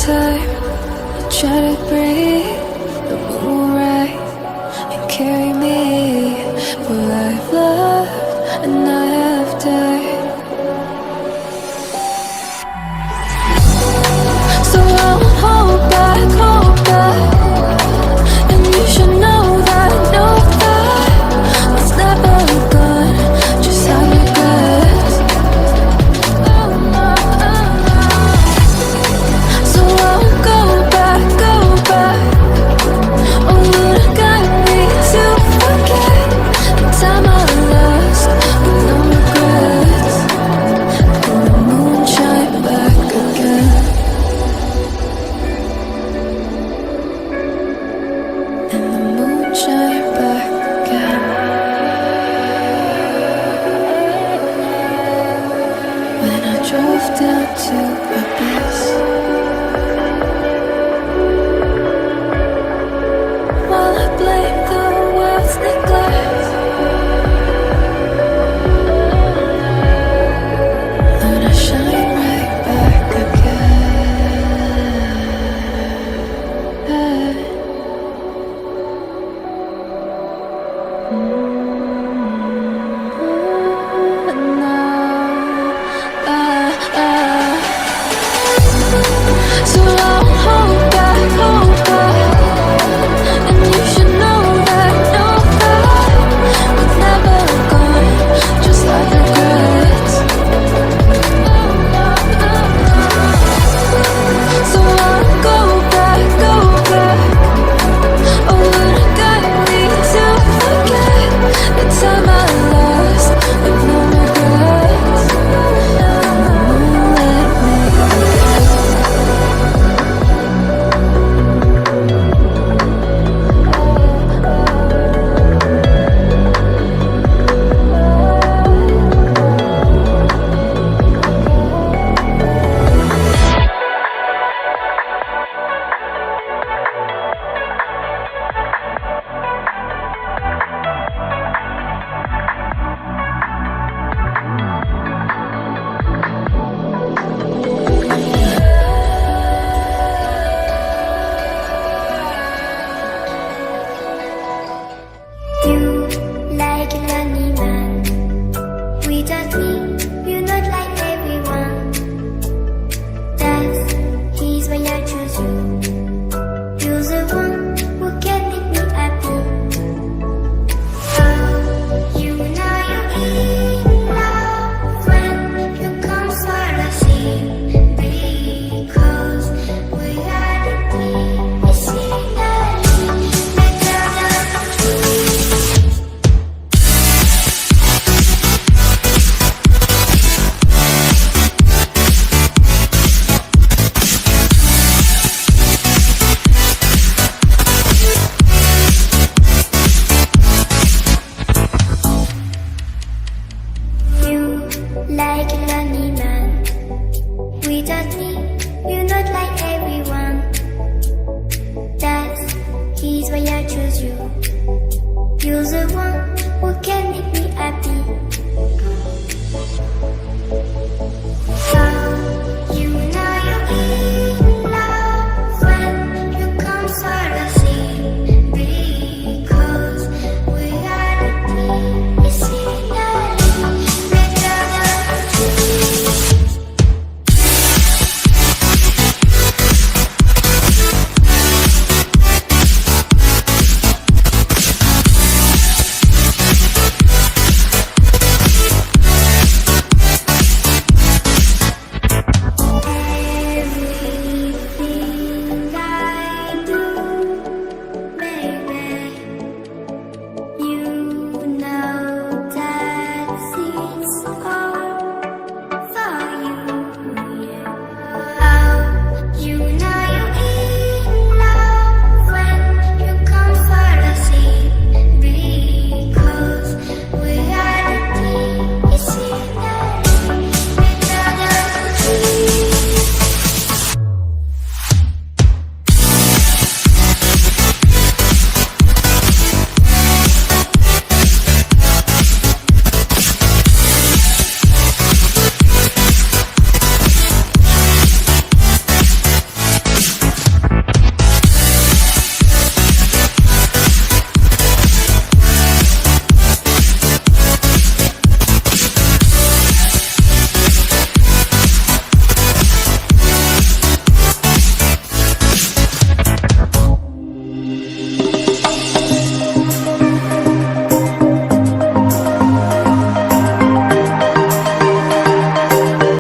time, I try to breathe. The moon will rise and carry me, for I've loved and I have died. So I won't hold back, and you should know that was never gone, just have regrets. So I won't go back, oh you done got me to forget the time I lost with no regrets. And the moon shine back again. And the moon shine back again. When I drove down to Abyss, while I blame the world's neglect, then I shine right back again. So I'll hold back, and you should know that was never gone, just like regrets. So I'll go back, oh you done got me to forget the time I lost with no regrets. Like a lonely man, we just